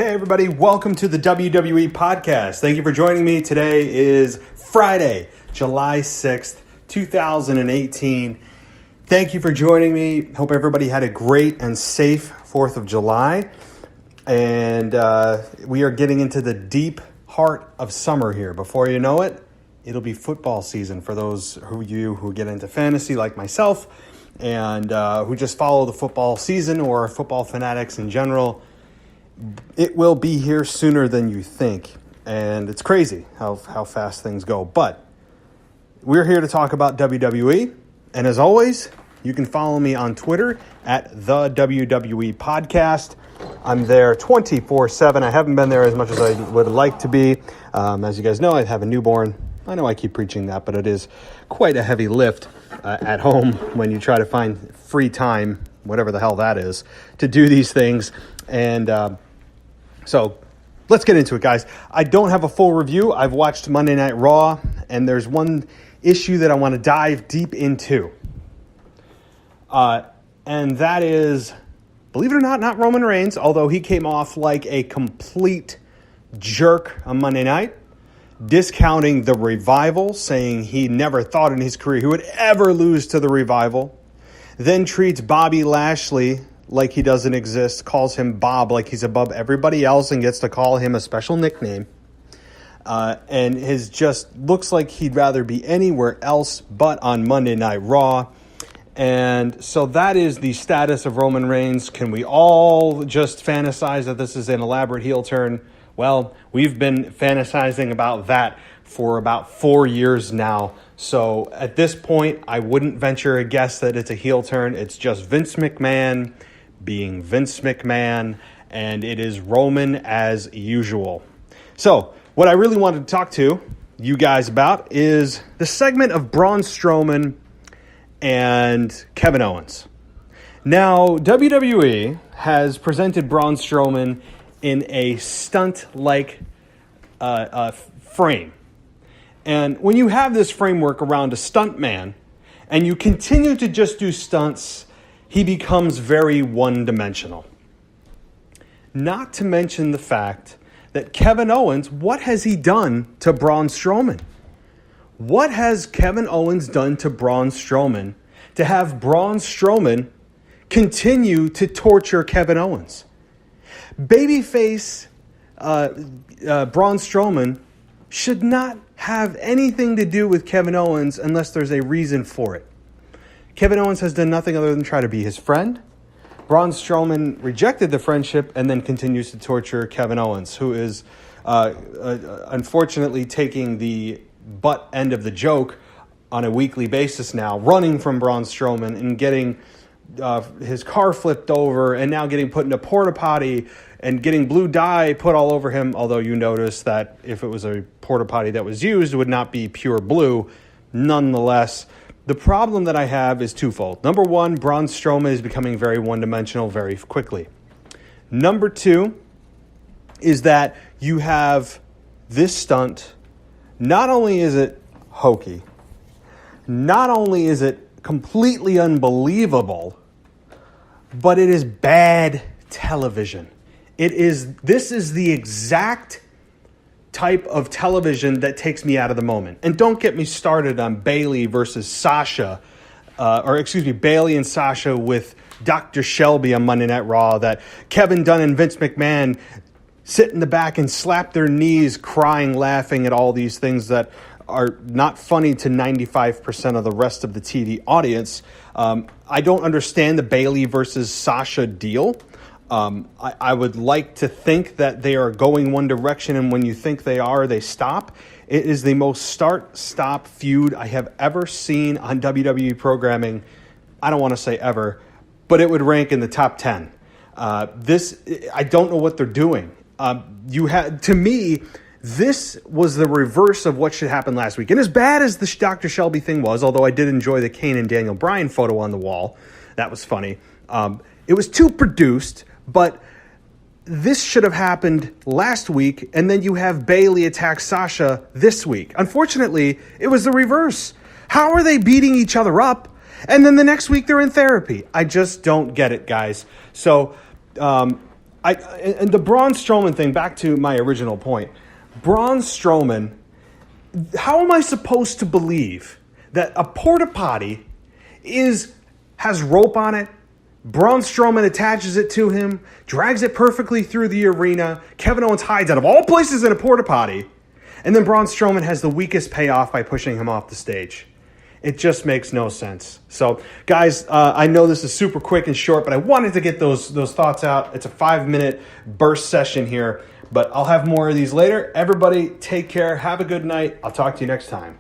Hey everybody, welcome to the WWE podcast. Thank you for joining me. Today is Friday, July 6th, 2018. Thank you for joining me. Hope everybody had a great and safe 4th of July. And we are getting into the deep heart of summer here. Before you know it, it'll be football season for those of you who get into fantasy like myself and who just follow the football season or football fanatics in general. It will be here sooner than you think, and it's crazy how fast things go. But we're here to talk about WWE, and as always, you can follow me on Twitter at the WWE Podcast. I'm there 24/7. I haven't been there as much as I would like to be. As you guys know, I have a newborn. I know I keep preaching that, but it is quite a heavy lift at home when you try to find free time, whatever the hell that is, to do these things. And so let's get into it, guys. I don't have a full review. I've watched Monday Night Raw, and there's one issue that I want to dive deep into. And that is, believe it or not Roman Reigns, although he came off like a complete jerk on Monday night, discounting the Revival, saying he never thought in his career he would ever lose to the Revival, then treats Bobby Lashley like he doesn't exist, calls him Bob like he's above everybody else and gets to call him a special nickname. And his just looks like he'd rather be anywhere else but on Monday Night Raw. And so that is the status of Roman Reigns. Can we all just fantasize that this is an elaborate heel turn? Well, we've been fantasizing about that for about 4 years now. So at this point, I wouldn't venture a guess that it's a heel turn. It's just Vince McMahon being Vince McMahon, and it is Roman as usual. So what I really wanted to talk to you guys about is the segment of Braun Strowman and Kevin Owens. Now, WWE has presented Braun Strowman in a stunt-like frame. And when you have this framework around a stunt man, and you continue to just do stunts, he becomes very one-dimensional. Not to mention the fact that Kevin Owens, what has he done to Braun Strowman? What has Kevin Owens done to Braun Strowman to have Braun Strowman continue to torture Kevin Owens? Babyface Braun Strowman should not have anything to do with Kevin Owens unless there's a reason for it. Kevin Owens has done nothing other than try to be his friend. Braun Strowman rejected the friendship and then continues to torture Kevin Owens, who is unfortunately taking the butt end of the joke on a weekly basis now, running from Braun Strowman and getting his car flipped over and now getting put in a porta potty and getting blue dye put all over him, although you notice that if it was a porta potty that was used, it would not be pure blue. Nonetheless, the problem that I have is twofold. Number one, Braun Strowman is becoming very one-dimensional very quickly. Number two is that you have this stunt. Not only is it hokey, not only is it completely unbelievable, but it is bad television. This is the exact type of television that takes me out of the moment. And don't get me started on Bayley versus Sasha, Bayley and Sasha with Dr. Shelby on Monday Night Raw, that Kevin Dunn and Vince McMahon sit in the back and slap their knees, crying, laughing at all these things that are not funny to 95% of the rest of the TV audience. I don't understand the Bayley versus Sasha deal. I would like to think that they are going one direction, and when you think they are, they stop. It is the most start-stop feud I have ever seen on WWE programming. I don't want to say ever, but it would rank in the top 10. I don't know what they're doing. To me, this was the reverse of what should happen last week. And as bad as the Dr. Shelby thing was, although I did enjoy the Kane and Daniel Bryan photo on the wall, that was funny. It was too produced. But this should have happened last week, and then you have Bayley attack Sasha this week. Unfortunately, it was the reverse. How are they beating each other up, and then the next week they're in therapy? I just don't get it, guys. So And the Braun Strowman thing, back to my original point. Braun Strowman, how am I supposed to believe that a porta potty has rope on it? Braun Strowman attaches it to him, drags it perfectly through the arena. Kevin Owens hides out of all places in a porta potty. And then Braun Strowman has the weakest payoff by pushing him off the stage. It just makes no sense. So, guys, I know this is super quick and short, but I wanted to get those thoughts out. It's a 5-minute burst session here, but I'll have more of these later. Everybody, take care. Have a good night. I'll talk to you next time.